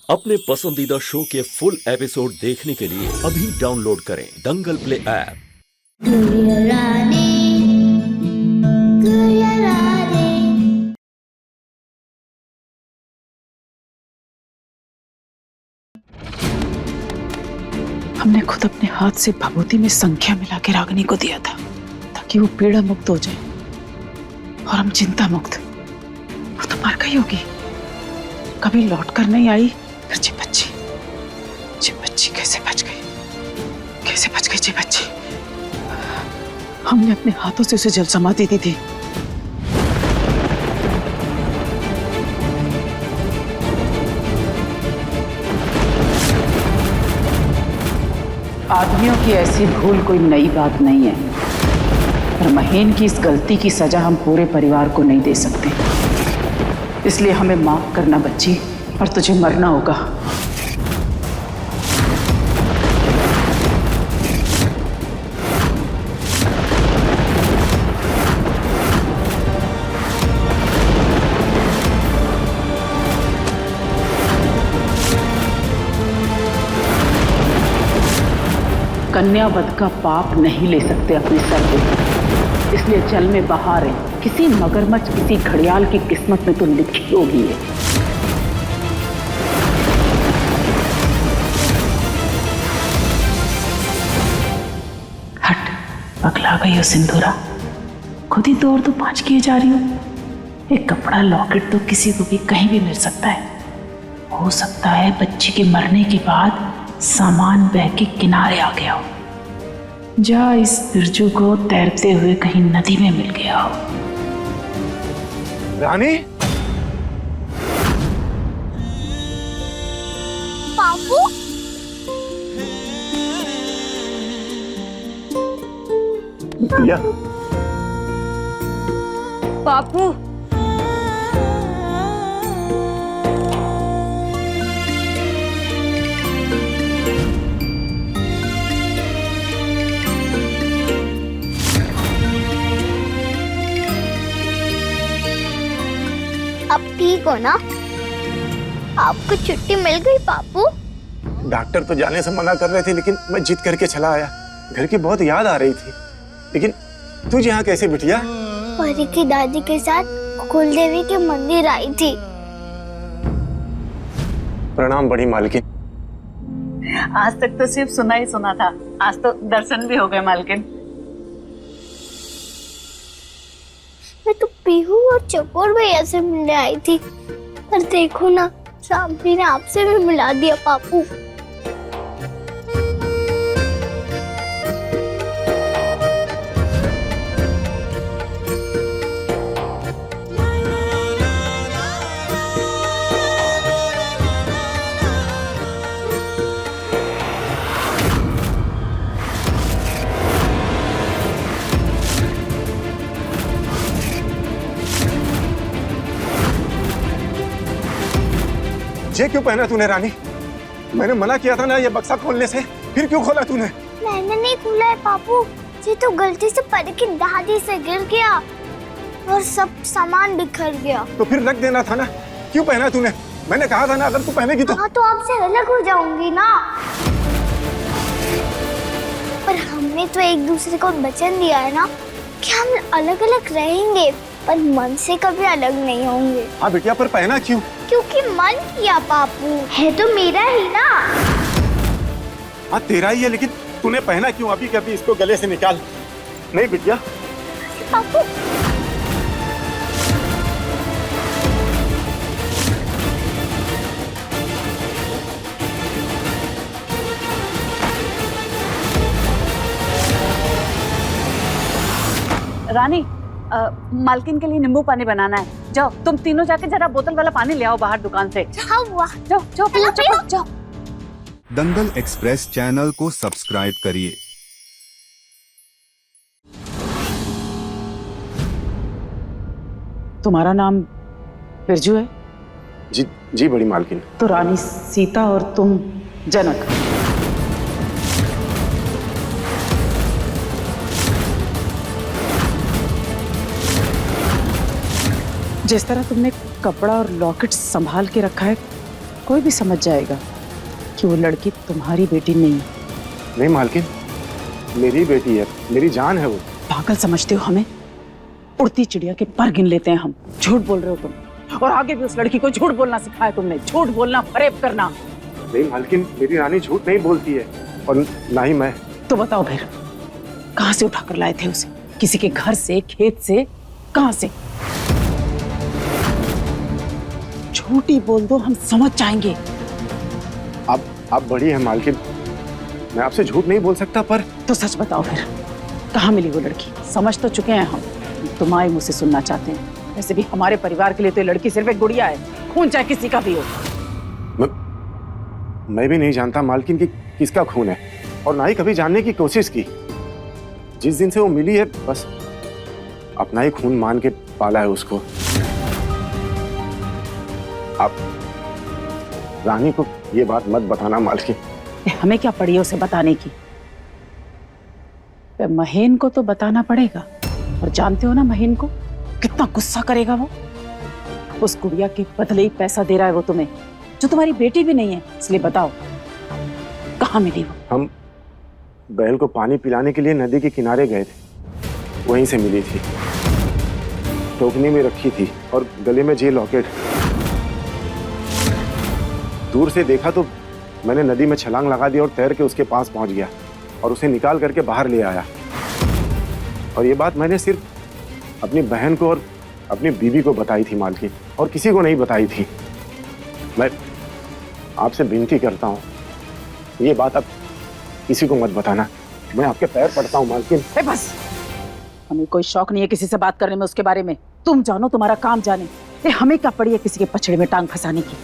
अपने पसंदीदा शो के फुल एपिसोड देखने के लिए अभी डाउनलोड करें दंगल प्ले ऐप। हमने खुद अपने हाथ से भभूति में संख्या मिला के रागिनी को दिया था ताकि वो पीड़ा मुक्त हो जाए और हम चिंता मुक्त। वो तो मर गई होगी, कभी लौट कर नहीं आई। फिर जी बच्ची कैसे बच गई? जी बच्ची? हमने अपने हाथों से उसे जल समाधि दी थी। आदमियों की ऐसी भूल कोई नई बात नहीं है, पर महीन की इस गलती की सजा हम पूरे परिवार को नहीं दे सकते। इसलिए हमें माफ करना बच्ची, और तुझे मरना होगा। कन्यावध का पाप नहीं ले सकते अपने सर पे, इसलिए जल में बहा रहे। किसी मगरमच्छ, किसी घड़ियाल की किस्मत में तो लिखी होगी ये। हट, पगला गई हो सिंदूरा, खुद ही दौड़ तो 5 किए जा रही हो। एक कपड़ा लॉकेट तो किसी को भी कहीं भी मिल सकता है। हो सकता है बच्ची के मरने के बाद सामान बह के किनारे आ गया हो, जा इस बिरजू को तैरते हुए कहीं नदी में मिल गया हो। रानी, बापू, भैया, बापू, अब ठीक हो ना? आपको छुट्टी मिल गई बापू? डॉक्टर तो जाने से मना कर रहे थे, लेकिन मैं जिद करके चला आया। घर की बहुत याद आ रही थी। लेकिन तू यहाँ कैसे बिटिया? परी की दादी के साथ कुलदेवी के मंदिर आई थी। प्रणाम बड़ी मालकिन। आज तक तो सिर्फ सुना ही सुना था, आज तो दर्शन भी हो गए मालकिन। मैं तो पीहू और चकोर भैया से मिलने आई थी, पर देखो ना, सामने ने आपसे भी मिला दिया पापू। ये क्यों पहना तूने रानी? मैंने मना किया था ना ये बक्सा खोलने से, फिर क्यों खोला तूने? मैंने नहीं खोला है पापू, ये तो गलती से परी की दादी से गिर गया और सब सामान बिखर गया। तो फिर रख देना था ना, क्यों पहना तूने? मैंने कहा था ना अगर तू पहनेगी तो। हाँ, तो आपसे अलग हो जाऊंगी ना। पर हमने तो एक दूसरे को वचन दिया है ना कि हम अलग अलग रहेंगे, पर मन से कभी अलग नहीं होंगे। हाँ बिटिया, पर पहना क्यों? क्योंकि मन किया पापू, है तो मेरा ही ना। हाँ तेरा ही है, लेकिन तूने पहना क्यों? अभी कभी इसको गले से निकाल। नहीं बिटिया। पापू, रानी, मालकिन के लिए नींबू पानी बनाना है। जाओ तुम तीनों जाके जरा बोतल वाला पानी ले आओ बाहर दुकान से। हाँ हुआ। जाओ। दंगल एक्सप्रेस चैनल को सब्सक्राइब करिए। तुम्हारा नाम बिरजू है? जी बड़ी मालकिन। तो रानी सीता और तुम जनक। जिस तरह तुमने कपड़ा और लॉकेट संभाल के रखा है, कोई भी समझ जाएगा कि वो लड़की तुम्हारी बेटी नहीं है। नहीं मालकिन, मेरी बेटी है, मेरी जान है वो। पागल समझते हो हमें? उड़ती चिड़िया के पर गिन लेते हैं हम। झूठ बोल रहे हो तुम, और आगे भी उस लड़की को झूठ बोलना सिखाया तुमने। झूठ बोलना, फरेब करना। नहीं मालकिन, मेरी रानी झूठ नहीं बोलती है, और ना ही मैं। तो बताओ फिर, कहां से उठा कर लाए थे उसे? किसी के घर से, खेत से, कहां से? झूठी बोल दो, हम समझ जाएंगे। आप बड़ी है मालकिन, मैं आपसे झूठ नहीं बोल सकता, पर तो सच बताओ फिर, कहाँ मिली वो लड़की? समझ तो चुके हैं हम, तुम्हारे मुंह से सुनना चाहते हैं। वैसे भी हमारे परिवार के लिए तो ये लड़की सिर्फ एक गुड़िया है, खून चाहे किसी का भी हो। मैं भी नहीं जानता मालकिन कि किसका खून है, और ना ही कभी जानने की कोशिश की। जिस दिन से वो मिली है, बस अपना ही खून मान के पाला है उसको। आप रानी को ये बात मत बताना मालकिन। हमें क्या पड़ी है उसे बताने की? महेन को तो बताना पड़ेगा, और जानते हो ना महेन को कितना गुस्सा करेगा वो। उस गुड़िया के बदले ही पैसा दे रहा है वो तुम्हें, जो तुम्हारी बेटी भी नहीं है। इसलिए बताओ, कहाँ मिली वो? हम बैल को पानी पिलाने के लिए नदी के किनारे गए थे, वहीं से मिली थी। टोकनी में रखी थी और गले में ये लॉकेट। दूर से देखा तो मैंने नदी में छलांग लगा दी और तैर के उसके पास पहुंच गया और उसे निकाल करके बाहर ले आया। और ये बात मैंने सिर्फ अपनी बहन को और अपनी बीवी को बताई थी मालकिन, और किसी को नहीं बताई थी। मैं आपसे विनती करता हूँ, ये बात आप किसी को मत बताना। मैं आपके पैर पड़ता हूँ मालकिन। बस, हमें कोई शौक नहीं है किसी से बात करने में, उसके बारे में। तुम जानो, तुम्हारा काम जाने। हमें क्या पड़ी है किसी के पछड़े में टांग फंसाने की?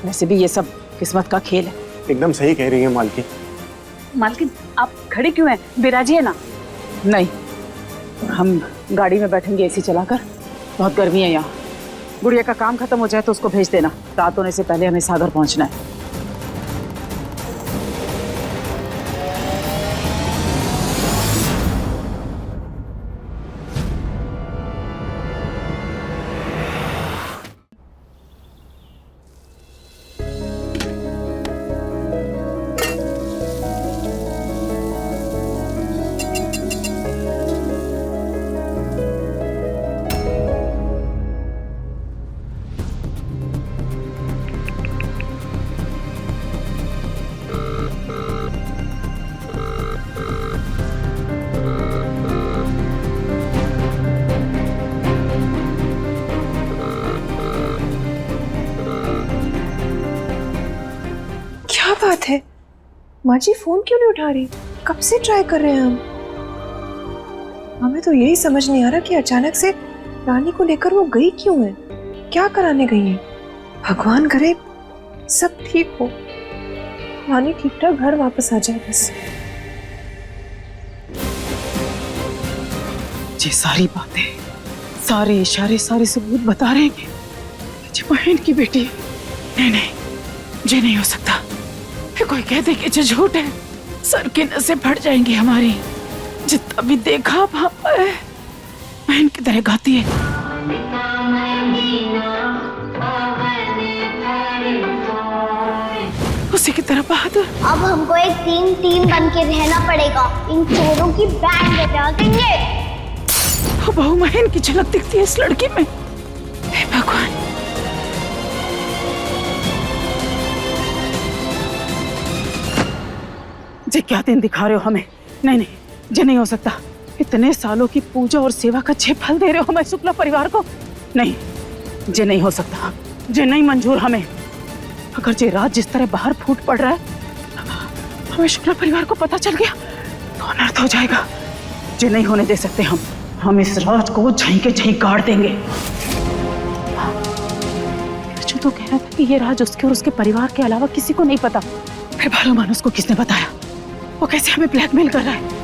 वैसे भी ये सब किस्मत का खेल है। एकदम सही कह रही है मालकिन। मालकिन, आप खड़े क्यों हैं? बिराजिए ना। नहीं, हम गाड़ी में बैठेंगे एसी चलाकर। बहुत गर्मी है यहाँ। गुड़िया का काम खत्म हो जाए तो उसको भेज देना। रात होने से पहले हमें सागर पहुंचना है। क्या बात है? माँ जी फोन क्यों नहीं उठा रही? कब से ट्राई कर रहे हैं हम। हमें तो यही समझ नहीं आ रहा कि अचानक से रानी को लेकर वो गई क्यों है, क्या कराने गई है। भगवान करे सब ठीक हो, रानी ठीक ठाक घर वापस आ जाए बस। ये सारी बातें, सारे इशारे, सारे सबूत बता रहे हैं कि ये बहन की बेटी है। नहीं, ये नहीं हो सकता। कोई कह दे कि ये झूठ है, सर की नसें फट जाएंगी हमारी। जितना भी देखा बहन की तरह गाती है। उसी की तरह बहादुर। अब हमको एक टीम बन के रहना पड़ेगा। इन चोरों की बैंड बजा देंगे। बहु महेन की झलक दिखती है इस लड़की में। हे भगवान, ये क्या दिन दिखा रहे हो हमें? नहीं, ये नहीं हो सकता। इतने सालों की पूजा और सेवा का ये फल दे रहे हो हमें शुक्ला परिवार को? नहीं, ये नहीं हो सकता। ये नहीं मंजूर हमें। अगर ये राज जिस तरह बाहर फूट पड़ रहा है, हमें शुक्ला परिवार को पता चल गया तो अनर्थ हो जाएगा। ये नहीं होने दे सकते हम इस राज को झहीं के झहीं गाड़ देंगे। जो तो कह रहा था कि ये राज उसके और उसके परिवार के अलावा किसी को नहीं पता। फिर भालो मानुस को किसने बताया? वो कैसे हमें ब्लैकमेल कर रहा है?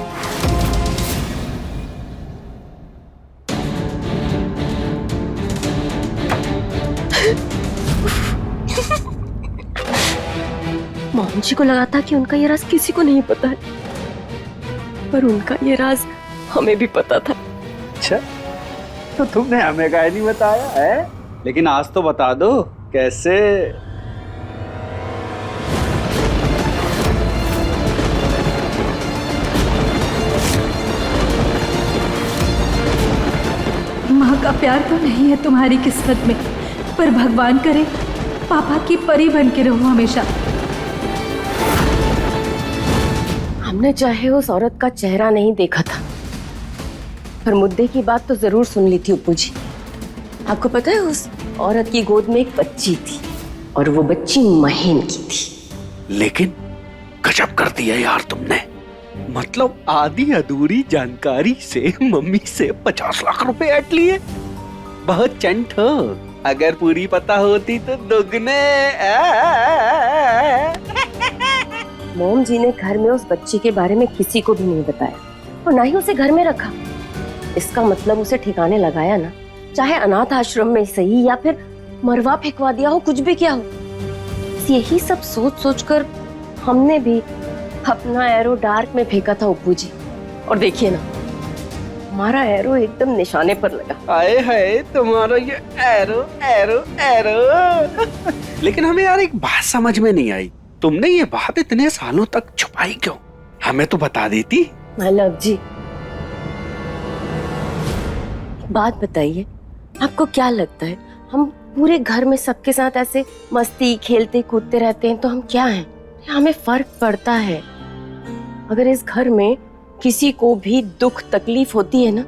मॉम जी को लगा था कि उनका ये राज किसी को नहीं पता है, पर उनका ये राज हमें भी पता था। अच्छा, तो तुमने हमें काहे नहीं बताया है? लेकिन आज तो बता दो। कैसे? माँ का प्यार तो नहीं है तुम्हारी किस्मत में, पर भगवान करे पापा की परी बन के रहो हमेशा। हमने चाहे उस औरत का चेहरा नहीं देखा था, पर मुद्दे की बात तो जरूर सुन ली थी उप्पू जी। आपको पता है उस औरत की गोद में एक बच्ची थी और वो बच्ची महेन की थी। लेकिन गजब कर दिया यार तुमने। मतलब आधी अधूरी जानकारी से मम्मी से 50 लाख रुपए ऐट लिए। बहुत चंट हो। अगर पूरी पता होती तो दुगने। मोम जी ने घर में उस बच्ची के बारे में किसी को भी नहीं बताया और ना ही उसे घर में रखा। इसका मतलब उसे ठिकाने लगाया ना, चाहे अनाथ आश्रम में सही या फिर मरवा फेंकवा दिया हो, कुछ भी किया हो। यही सब सोच सोचकर हमने भी अपना एरो डार्क में फेंका था उप्पू जी, और देखिए ना हमारा एरो एकदम निशाने पर लगा। आए हाय तुम्हारा ये एरो एरो एरो। लेकिन हमें यार एक बात समझ में नहीं आई, तुमने ये बात इतने सालों तक छुपाई क्यों? हमें तो बता देती। लव जी बात बताइए, आपको क्या लगता है हम पूरे घर में सबके साथ ऐसे मस्ती खेलते कूदते रहते हैं तो हम क्या हैं? हमें फर्क पड़ता है। अगर इस घर में किसी को भी दुख तकलीफ होती है ना,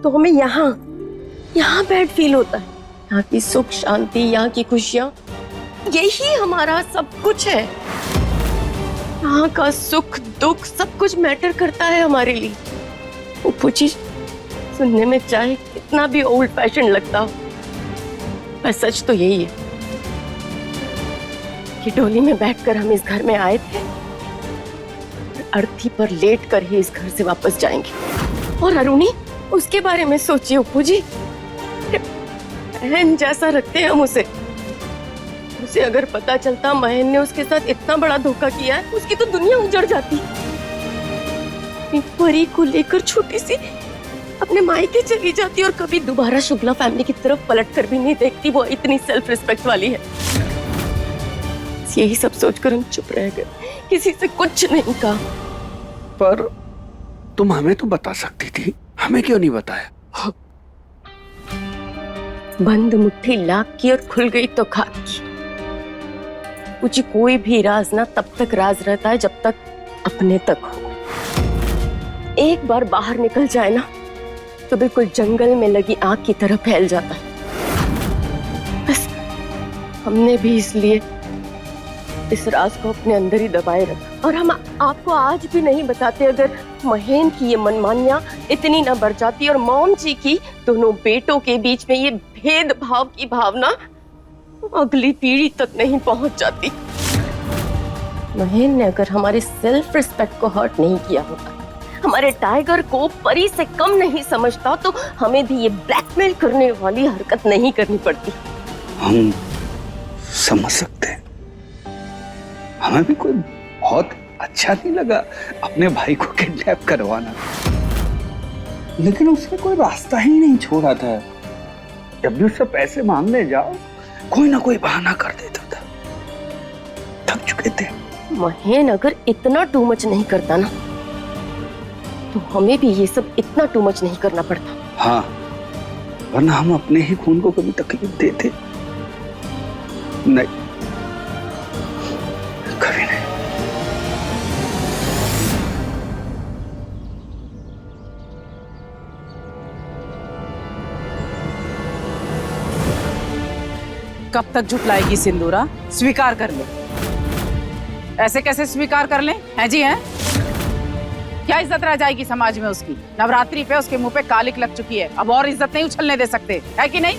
तो हमें यहाँ बैड फील होता है। यहाँ की सुख शांति, यहाँ की खुशियाँ, यही हमारा सब कुछ है। यहाँ का सुख दुख सब कुछ मैटर करता है हमारे लिए। उप्पू जी सुनने में चाहे कितना भी ओल्ड फैशन लगता हो, पर सच तो यही है कि डोली में बैठकर हम इस घर में आए थे, अर्थी पर लेट कर ही इस घर से वापस जाएंगे। और अरुणी, उसके बारे में सोचिए उप्पू जी, बहन जैसा रखते हैं हम उसे। उसे अगर पता चलता महन ने उसके साथ इतना बड़ा धोखा किया है, उसकी तो दुनिया उजड़ जाती। एक परी को लेकर छोटी सी अपने मायके चली जाती और कभी दोबारा शुक्ला फैमिली की तरफ पलट कर भी नहीं देखती। वो इतनी सेल्फ रिस्पेक्ट वाली है। यही सब सोचकर हम चुप रह गए, किसी से कुछ नहीं कहा। पर तुम हमें तो बता सकती थी, हमें क्यों नहीं बताया? बंद मुट्ठी लाख की और खुल गई तो खाक की। कुछ कोई भी राज ना तब तक राज रहता है जब तक अपने तक हो। एक बार बाहर निकल जाए ना तो बिल्कुल जंगल में लगी आग की तरह फैल जाता है। बस हमने भी इसलिए इस राज को अपने अंदर ही दबाए रखा, और हम आपको आज भी नहीं बताते अगर महेन की ये मनमानियां इतनी न बढ़ जाती और मॉम जी की दोनों बेटों के बीच में ये भेदभाव की भावना अगली पीढ़ी तक नहीं पहुंच जाती। महेन ने अगर हमारे सेल्फ रिस्पेक्ट को हर्ट नहीं किया होता, हमारे टाइगर को परी से कम नहीं समझता, तो हमें भी ये ब्लैकमेल करने वाली हरकत नहीं करनी पड़ती। हम समझ सकते हैं, हमें भी कोई बहुत अच्छा नहीं लगा अपने भाई को किडनैप करवाना, लेकिन उसने कोई रास्ता ही नहीं छोड़ा था। जब भी उससे पैसे मांगने जाओ, कोई ना कोई बहाना कर देता था। थक चुके थे। महेन अगर इतना टू मच नहीं करता ना, तो हमें भी ये सब इतना टू मच नहीं करना पड़ता। हाँ, वरना हम अपने ही खून को कभी तकलीफ देते नहीं, कभी नहीं। कब तक झुटलाएगी सिंदूरा? स्वीकार कर ले। ऐसे कैसे स्वीकार कर ले? है जी है? क्या इज्जत रह जाएगी समाज में उसकी? नवरात्रि पे उसके मुंह पे कालिक लग चुकी है, अब और इज्जत नहीं उछलने दे सकते, है कि नहीं?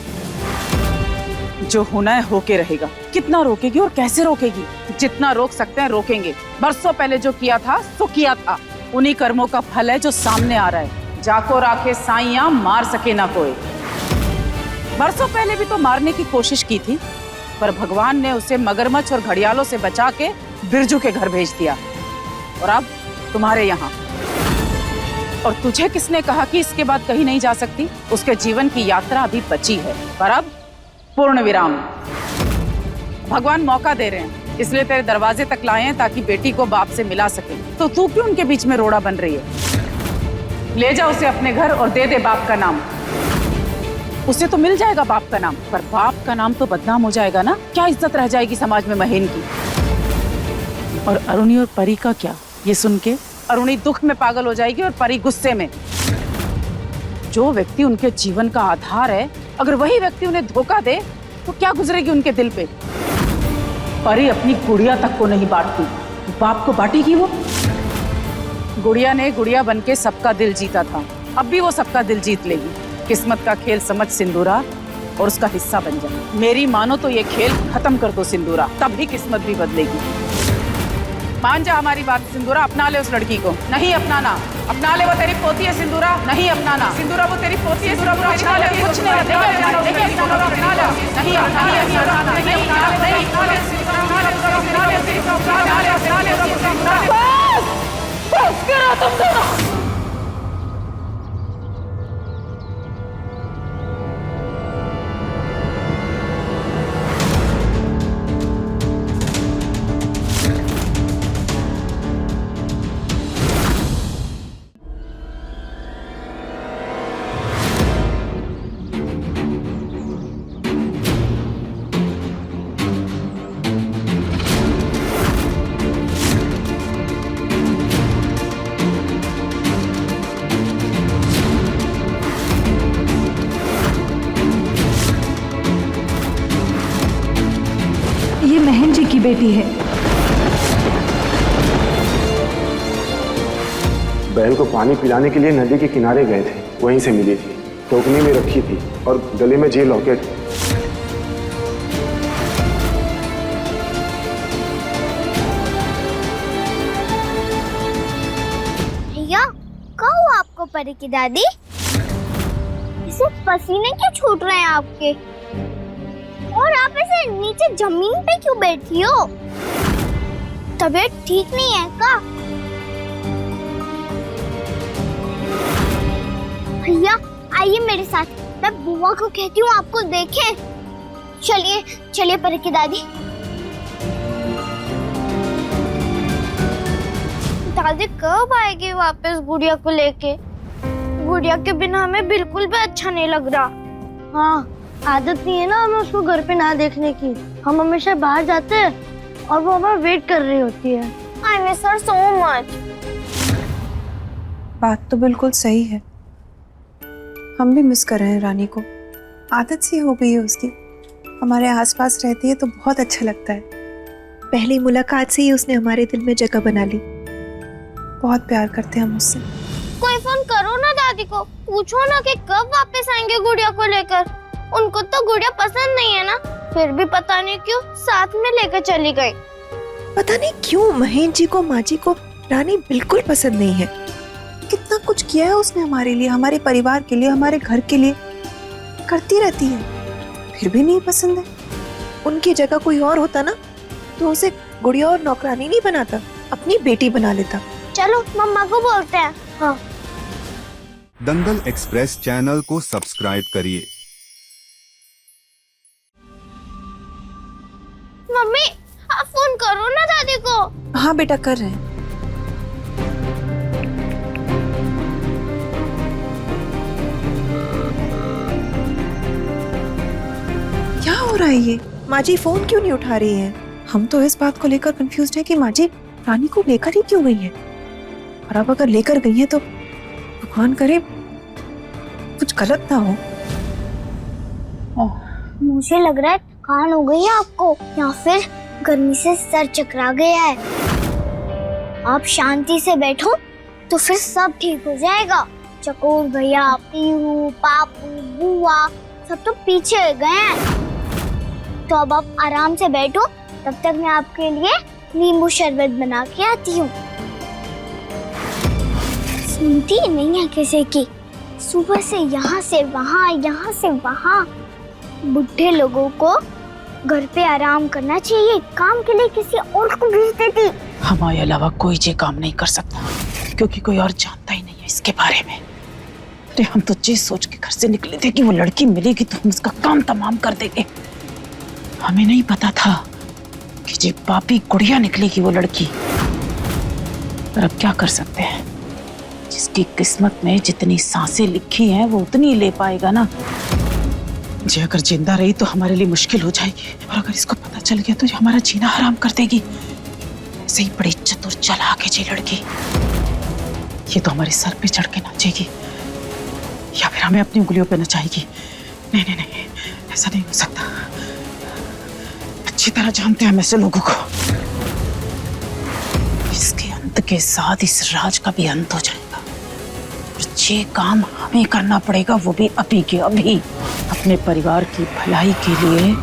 जो होना है होके रहेगा। कितना रोकेगी और कैसे रोकेगी? जितना रोक सकते हैं रोकेंगे। बरसों पहले जो किया था सो किया था, उन्हीं कर्मों का फल है जो सामने आ रहा है। जाको राखे साइयां, मार सके ना कोई। बरसों पहले भी तो मारने की कोशिश की थी, पर भगवान ने उसे मगरमच्छ और घड़ियालों से बचा के बिरजू के घर भेज दिया, और अब तुम्हारे यहाँ। और तुझे किसने कहा कि इसके बाद कहीं नहीं जा सकती? उसके जीवन की यात्रा अभी बची है, पर अब पूर्ण विराम। भगवान मौका दे रहे हैं, इसलिए तेरे दरवाजे तक लाए हैं ताकि बेटी को बाप से मिला सके। तो तू क्यों उनके बीच में रोड़ा बन रही है? ले जा उसे अपने घर और दे दे बाप का नाम। उसे तो मिल जाएगा बाप का नाम, पर बाप का नाम तो बदनाम हो जाएगा ना। क्या इज्जत रह जाएगी समाज में महेन की? और अरुणी और परी का क्या? ये सुन के अरुणी दुख में पागल हो जाएगी और परी गुस्से में। जो व्यक्ति उनके जीवन का आधार है, अगर वही व्यक्ति उन्हें धोखा दे तो क्या गुजरेगी उनके दिल पे? परी अपनी गुड़िया तक को नहीं बांटती, बाप को बांटेगी वो? गुड़िया ने गुड़िया बनके सबका दिल जीता था, अब भी वो सबका दिल जीत लेगी। किस्मत का खेल समझ सिंदूरा और उसका हिस्सा बन जा। मेरी मानो तो ये खेल खत्म कर दो सिंदूरा, तब ही किस्मत भी बदलेगी। मान जा हमारी बात सिंदूरा, अपना ले उस लड़की को। नहीं अपनाना, अपना ले, वो तेरी पोती है सिंदूरा। नहीं अपनाना सिंदूरा, वो तेरी पोती है सिंदूरा। अपना ले, कुछ नहीं ये महन जी की बेटी है। बहन को पानी पिलाने के लिए नदी के किनारे गए थे, वहीं से मिली थी, टोकनी में रखी थी और गले में ये लॉकेट। भैया, कहाँ हो आपको परी की दादी? इसे पसीने क्यों छूट रहे हैं आपके? और आप ऐसे नीचे जमीन पे क्यों बैठी हो? तबीयत ठीक नहीं है क्या? भैया आइए मेरे साथ, मैं बुआ को कहती हूँ आपको देखे। चलिए चलिए परी की दादी। दादी कब आएगी वापस गुड़िया को लेके? गुड़िया के बिना हमें बिल्कुल भी अच्छा नहीं लग रहा। हाँ, आदत नहीं है ना हमें उसको घर पे ना देखने की। हम हमेशा बाहर जाते हैं और वो हमें वेट कर रही होती है। I miss her so much. बात तो बिल्कुल सही है, हम भी मिस कर रहे हैं रानी को। आदत सी हो गई है उसकी, हमारे आसपास रहती है तो बहुत अच्छा लगता है। पहली मुलाकात से ही उसने हमारे दिल में जगह बना ली। बहुत प्यार करते हैं हम उससे। कोई फोन करो ना दादी को, पूछो ना कि कब वापस आएंगे गुड़िया को लेकर। उनको तो गुड़िया पसंद नहीं है ना, फिर भी पता नहीं क्यों साथ में लेकर चली गई। पता नहीं क्यों महेश जी को, माँ जी को रानी बिल्कुल पसंद नहीं है। कितना कुछ किया है उसने हमारे लिए, हमारे परिवार के लिए, हमारे घर के लिए, करती रहती है, फिर भी नहीं पसंद है। उनकी जगह कोई और होता ना तो उसे गुड़िया और नौकरानी नहीं बनाता, अपनी बेटी बना लेता। चलो मम्मा को बोलते हैं। हाँ। दंगल एक्सप्रेस चैनल को सब्सक्राइब करिए। मम्मी आप फोन करो ना दादी को। हाँ बेटा कर रहे हैं। क्या हो रहा है ये? माँ जी फोन क्यों नहीं उठा रही है? हम तो इस बात को लेकर कंफ्यूज्ड है कि माँ जी रानी को लेकर ही क्यों गई है, और अब अगर लेकर गई है तो भगवान करे कुछ गलत ना हो। मुझे लग रहा है थकान हो गई है आपको, या फिर गर्मी से सर चकरा गया है। आप शांति से बैठो तो फिर सब ठीक हो जाएगा। चकोर भैया, पीहू, पापू, बुआ सब तो पीछे गए हैं। तो अब आप आराम से बैठो, तब तक मैं आपके लिए नींबू शरबत बना के आती हूँ। सुनती नहीं है किसी की, सुबह से यहाँ से वहाँ, यहाँ से वहाँ। बुढ़े लोगों को घर पे आराम करना चाहिए, काम के लिए किसी और को भेज देती। हमारे अलावा कोई ये काम नहीं कर सकता, क्योंकि कोई और जानता ही नहीं है इसके बारे में। अरे हम तो ये सोच के घर से निकले थे कि वो लड़की मिलेगी तो हम उसका काम तमाम कर देंगे। हमें नहीं पता था जी पापी गुड़िया निकलेगी वो लड़की। पर अब क्या कर सकते हैं, जिसकी किस्मत में जितनी सांसें लिखी हैं वो उतनी ही ले पाएगा ना। जी अगर जिंदा रही तो हमारे लिए मुश्किल हो जाएगी, और अगर इसको पता चल गया तो ये हमारा जीना हराम कर देगी। ऐसे ही बड़ी चतुर चालाक है जी लड़की। ये तो हमारे सर पे चढ़ के नाचेगी या फिर हमें अपनी उंगलियों पे नचाएगी। नहीं नहीं नहीं, ऐसा नहीं हो सकता। अच्छी तरह जानते हैं हम ऐसे लोगों को। इसके अंत के साथ इस राज का भी अंत हो जाएगा। और ये काम हमें करना पड़ेगा, वो भी अभी के अभी। अपने परिवार की भलाई के लिए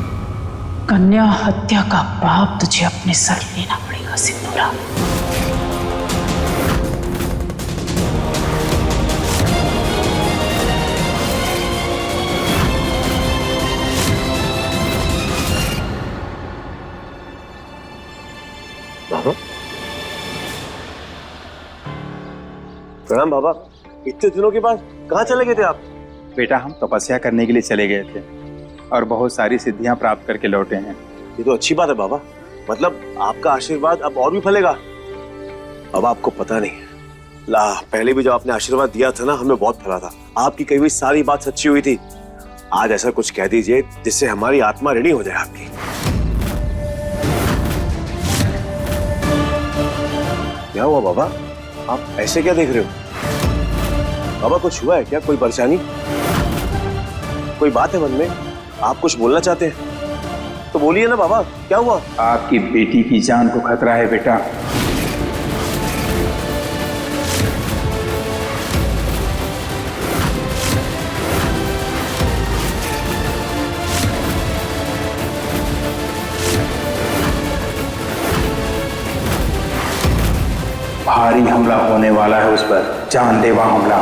कन्या हत्या का पाप तुझे अपने सर लेना पड़ेगा सिंदूरा। बाबा प्रणाम। बाबा इतने दिनों के बाद कहाँ चले गए थे आप? बेटा हम तपस्या करने के लिए चले गए थे और बहुत सारी सिद्धियां प्राप्त करके लौटे हैं। ये तो अच्छी बात है बाबा, मतलब आपका आशीर्वाद अब और भी फलेगा। अब आपको पता नहीं ला, पहले भी जब आपने आशीर्वाद दिया था ना, हमें बहुत फला था। आपकी कही हुई सारी बात सच्ची हुई थी। आज ऐसा कुछ कह दीजिए जिससे हमारी आत्मा ऋणी हो जाए आपकी। क्या हुआ बाबा, आप ऐसे क्या देख रहे हो? बाबा कुछ हुआ है क्या? कोई परेशानी, कोई बात है मन में? आप कुछ बोलना चाहते हैं तो बोलिए ना बाबा, क्या हुआ? आपकी बेटी की जान को खतरा है बेटा। भारी हमला होने वाला है उस पर, जानलेवा हमला।